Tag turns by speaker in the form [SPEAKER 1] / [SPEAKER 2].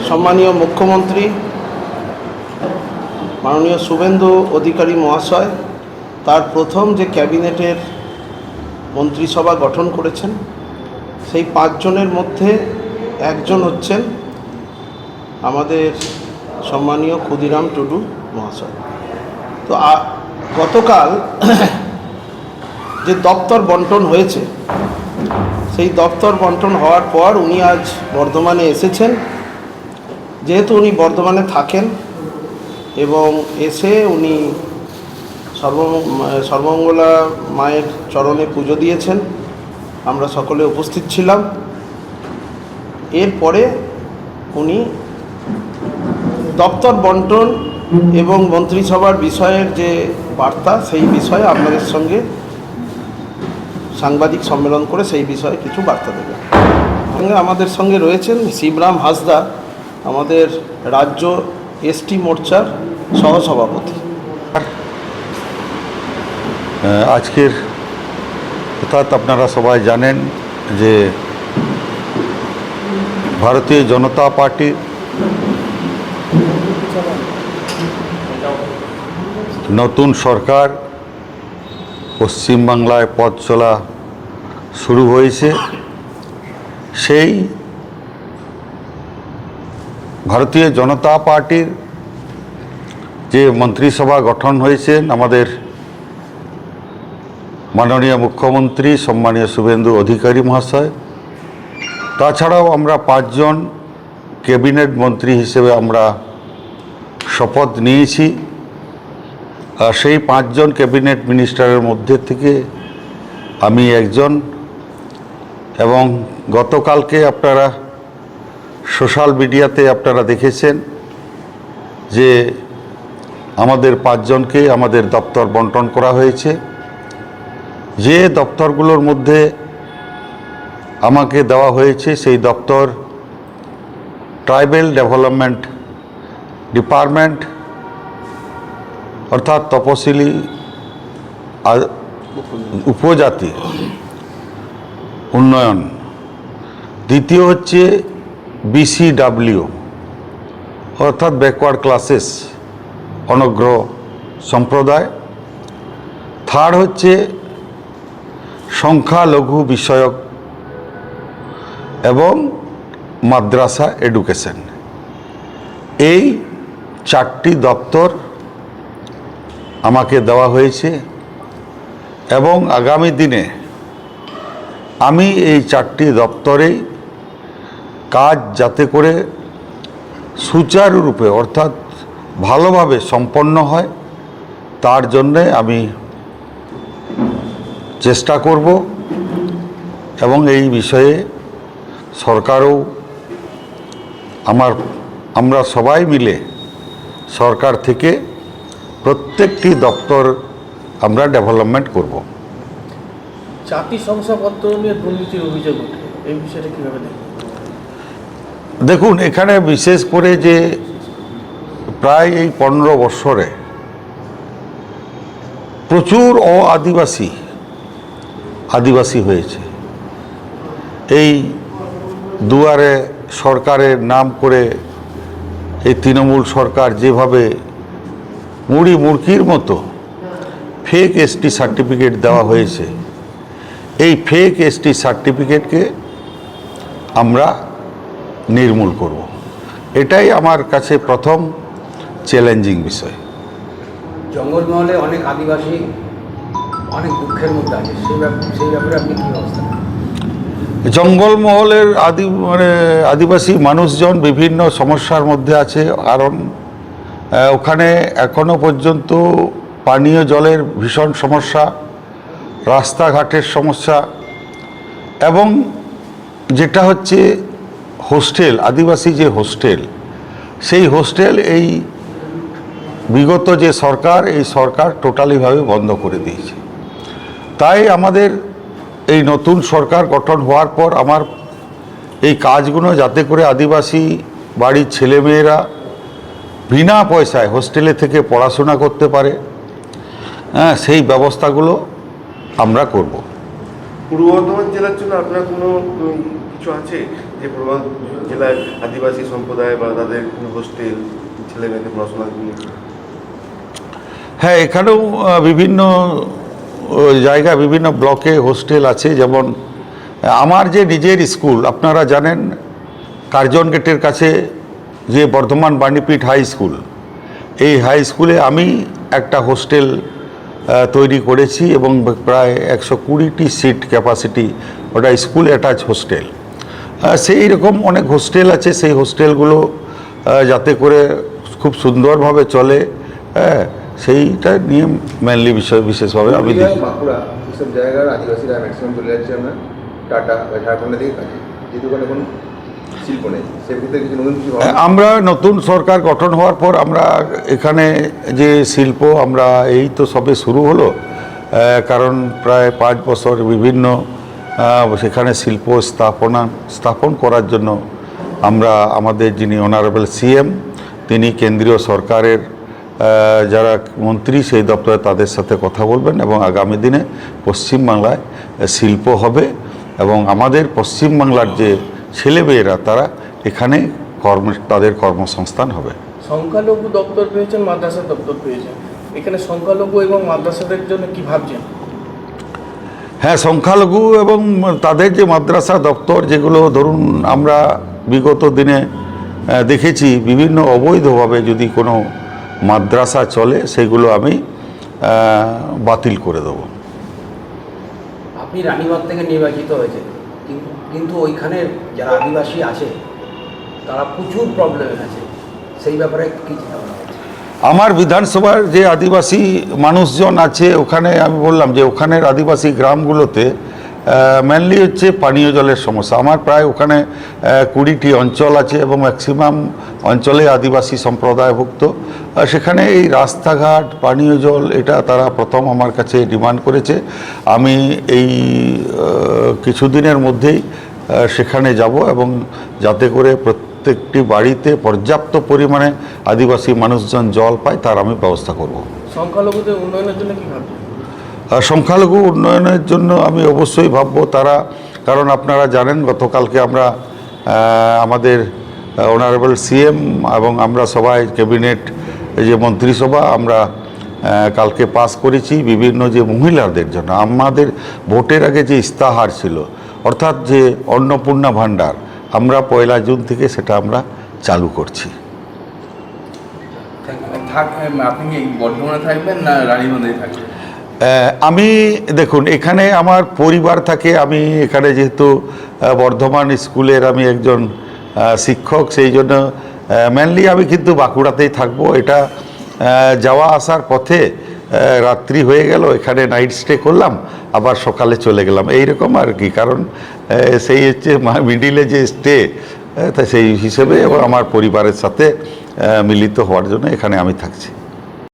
[SPEAKER 1] সম্মানীয় মুখ্যমন্ত্রী মাননীয় শুভেন্দু অধিকারী মহাশয় তার প্রথম যে ক্যাবিনেটের মন্ত্রিসভা গঠন করেছেন সেই 5 জনের মধ্যে একজন হচ্ছেন আমাদের সম্মানীয় ক্ষুদিরাম টুডু মহাশয়। তো গতকাল যে দপ্তর বন্টন হয়েছে সেই দপ্তর বন্টন হওয়ার পর উনি আজ বর্ধমানে এসেছেন। যেহেতু উনি বর্ধমানে থাকেন এবং এসে উনি সর্বমঙ্গলা মায়ের চরণে পুজো দিয়েছেন, আমরা সকলে উপস্থিত ছিলাম। এরপরে উনি দপ্তর বন্টন এবং মন্ত্রিসভার বিষয়ের যে বার্তা সেই বিষয়ে আপনাদের সঙ্গে সাংবাদিক সম্মেলন করে সেই বিষয়ে কিছু বার্তা দেবেন। আমাদের সঙ্গে রয়েছেন শিবরাম হাসদা, আমাদের রাজ্য এসটি মোর্চার সহসভাপতি।
[SPEAKER 2] আজকের অর্থাৎ আপনারা সবাই জানেন যে ভারতীয় জনতা পার্টির নতুন সরকার পশ্চিমবাংলায় পথ চলা শুরু হয়েছে। সেই ভারতীয় জনতা পার্টির যে মন্ত্রিসভা গঠন হয়েছেন আমাদের মাননীয় মুখ্যমন্ত্রী সম্মানীয় শুভেন্দু অধিকারী মহাশয়, তাছাড়াও আমরা 5 জন ক্যাবিনেট মন্ত্রী হিসেবে আমরা শপথ নিয়েছি। আর সেই 5 জন ক্যাবিনেট মিনিস্টারের মধ্যে থেকে আমি একজন। এবং গতকালকে আপনারা সোশ্যাল মিডিয়াতে আপনারা দেখেছেন যে আমাদের 5 জনকে আমাদের দপ্তর বন্টন করা হয়েছে। যে দপ্তরগুলোর মধ্যে আমাকে দেওয়া হয়েছে সেই দপ্তর ট্রাইবাল ডেভেলপমেন্ট ডিপার্টমেন্ট অর্থাৎ তপশিলি উপজাতি উন্নয়ন, দ্বিতীয় হচ্ছে BCW অর্থাৎ ব্যাকওয়ার্ড ক্লাসেস অনগ্র সম্প্রদায়, থার্ড হচ্ছে সংখ্যালঘু বিষয়ক এবং মাদ্রাসা এডুকেশন। এই 4টি দপ্তর আমাকে দেওয়া হয়েছে এবং আগামী দিনে আমি এই 4টি দপ্তরেই কাজ যাতে করে সুচারুরূপে অর্থাৎ ভালোভাবে সম্পন্ন হয় তার জন্যে আমি চেষ্টা করব এবং এই বিষয়ে সরকারও আমরা সবাই মিলে সরকার থেকে প্রত্যেকটি দপ্তর আমরা ডেভেলপমেন্ট করব।
[SPEAKER 1] জাতি শংসাপত্র নিয়ে দুর্নীতির অভিযোগ ওঠে, এই বিষয়টা কীভাবে দেখেন?
[SPEAKER 2] দেখুন, এখানে বিশেষ করে যে প্রায় এই 15 বছরে প্রচুর আদিবাসী হয়েছে। এই দুয়ারে সরকারের নাম করে এই তৃণমূল সরকার যেভাবে মুড়কির মতো ফেক ST সার্টিফিকেট দেওয়া হয়েছে, এই ফেক ST সার্টিফিকেটকে আমরা নির্মূল করব। এটাই আমার কাছে প্রথম চ্যালেঞ্জিং বিষয়।
[SPEAKER 3] জঙ্গলমহলে অনেক আদিবাসী অনেক দুঃখের মধ্যে আছে, সেই ব্যাপারে আপনি কী অবস্থা?
[SPEAKER 2] জঙ্গলমহলের আদিবাসী মানুষজন বিভিন্ন সমস্যার মধ্যে আছে, কারণ ওখানে এখনো পর্যন্ত পানীয় জলের ভীষণ সমস্যা, রাস্তাঘাটের সমস্যা এবং যেটা হচ্ছে হোস্টেল, আদিবাসী যে হোস্টেল, সেই হোস্টেল এই বিগত যে সরকার, এই সরকার টোটালিভাবে বন্ধ করে দিয়েছে। তাই আমাদের এই নতুন সরকার গঠন হওয়ার পর আমার এই কাজগুলো যাতে করে আদিবাসী বাড়ির ছেলেমেয়েরা বিনা পয়সায় হোস্টেলে থেকে পড়াশোনা করতে পারে, সেই ব্যবস্থাগুলো আমরা করব।
[SPEAKER 4] পূর্ব বর্ধমান জেলার জন্য আপনার কোনো কিছু আছে যে পূর্বাঞ্চল জেলায় আদিবাসী সম্প্রদায় বা তাদের হোস্টেল ছেলে মেয়েদের পড়াশোনা নিয়ে?
[SPEAKER 2] হ্যাঁ, এখানেও বিভিন্ন জায়গায় বিভিন্ন ব্লকে হোস্টেল আছে। যেমন আমার যে নিজের স্কুল, আপনারা জানেন কার্জন গেটের কাছে যে বর্ধমান বাণীপীঠ হাই স্কুল, এই হাই স্কুলে আমি একটা হোস্টেল তৈরি করেছি এবং প্রায় 120টি সিট ক্যাপাসিটি, ওটা স্কুল অ্যাটাচ হোস্টেল। সেই রকম অনেক হোস্টেল আছে, সেই হোস্টেলগুলো যাতে করে খুব সুন্দরভাবে চলে, সেইটা নিয়ে মেনলি বিশেষভাবে আমি দেখি।
[SPEAKER 5] বাঁকুড়া এইসব জায়গার আদিবাসীরা ম্যাক্সিমাম চলে যাচ্ছে আমরা টাটা বা ঝাড়খণ্ডের দিকে কাজে, যেহেতু ওখানে কোনো শিল্প নেই, সেক্ষেত্রে কিছু নতুন কিছু
[SPEAKER 2] আমরা নতুন সরকার গঠন হওয়ার পর আমরা এখানে যে শিল্প আমরা এই তো সবে শুরু হলো, কারণ প্রায় 5 বছর বিভিন্ন সেখানে শিল্প স্থাপন করার জন্য আমরা আমাদের যিনি অনারেবল সিএম, তিনি কেন্দ্রীয় সরকারের যারা মন্ত্রী সেই দপ্তরে তাদের সাথে কথা বলবেন এবং আগামী দিনে পশ্চিমবাংলায় শিল্প হবে এবং আমাদের পশ্চিমবাংলার যে ছেলেমেয়েরা তারা এখানে তাদের কর্মসংস্থান হবে।
[SPEAKER 6] সংখ্যালঘু দপ্তর পেয়েছেন, মাদ্রাসা দপ্তর পেয়েছেন, এখানে সংখ্যালঘু এবং মাদ্রাসাদের জন্য কি ভাবছেন?
[SPEAKER 2] হ্যাঁ, সংখ্যালঘু এবং তাদের যে মাদ্রাসা দপ্তর, যেগুলো ধরুন আমরা বিগত দিনে দেখেছি বিভিন্ন অবৈধভাবে যদি কোনো মাদ্রাসা চলে সেগুলো আমি বাতিল করে দেব।
[SPEAKER 3] আপনি রানীবাগ থেকে নির্বাচিত হয়েছেন, কিন্তু ওইখানে যারা আদিবাসী আছে তারা প্রচুর প্রবলেমে আছে, সেই ব্যাপারে কি চিন্তা ভাবনা আছে?
[SPEAKER 2] আমার বিধানসভার যে আদিবাসী মানুষজন আছে ওখানে আমি বললাম যে ওখানের আদিবাসী গ্রামগুলোতে মেনলি হচ্ছে পানীয় জলের সমস্যা। আমার প্রায় ওখানে 20টি অঞ্চল আছে এবং ম্যাক্সিমাম অঞ্চলে আদিবাসী সম্প্রদায়ভুক্ত। সেখানে এই রাস্তাঘাট, পানীয় জল, এটা তারা প্রথম আমার কাছে ডিমান্ড করেছে। আমি এই কিছুদিনের মধ্যেই সেখানে যাব এবং যাতে করে প্রত্যেকটি বাড়িতে পর্যাপ্ত পরিমাণে আদিবাসী মানুষজন জল পায় তার আমি ব্যবস্থা করব।
[SPEAKER 6] সংখ্যালঘুদের উন্নয়নের জন্য কি ভাবছেন?
[SPEAKER 2] সংখ্যালঘু উন্নয়নের জন্য আমি অবশ্যই ভাববো তারা, কারণ আপনারা জানেন গতকালকে আমরা আমাদের অনারেবল সিএম এবং আমরা সবাই ক্যাবিনেট যে মন্ত্রিসভা আমরা কালকে পাস করেছি বিভিন্ন যে মহিলাদের জন্য আমাদের ভোটের আগে যে ইস্তাহার ছিল, অর্থাৎ যে অন্নপূর্ণা ভাণ্ডার, আমরা 1 জুন থেকে সেটা আমরা চালু করছি।
[SPEAKER 7] আপনি কি বর্ধমানে থাকবেন না রানীগঞ্জে থাকবেন?
[SPEAKER 2] আমি দেখুন এখানে আমার পরিবার থাকে, আমি এখানে যেহেতু বর্ধমান স্কুলের আমি একজন শিক্ষক, সেই জন্য মেনলি আমি কিন্তু বাঁকুড়াতেই থাকবো। এটা যাওয়া আসার পথে রাত্রি হয়ে গেল, এখানে নাইট স্টে করলাম, আবার সকালে চলে গেলাম, এইরকম আর কি। কারণ সেই হচ্ছে মিডিলে যে স্টে, তা সেই হিসেবে এবং আমার পরিবারের সাথে মিলিত হওয়ার জন্য এখানে আমি থাকছি।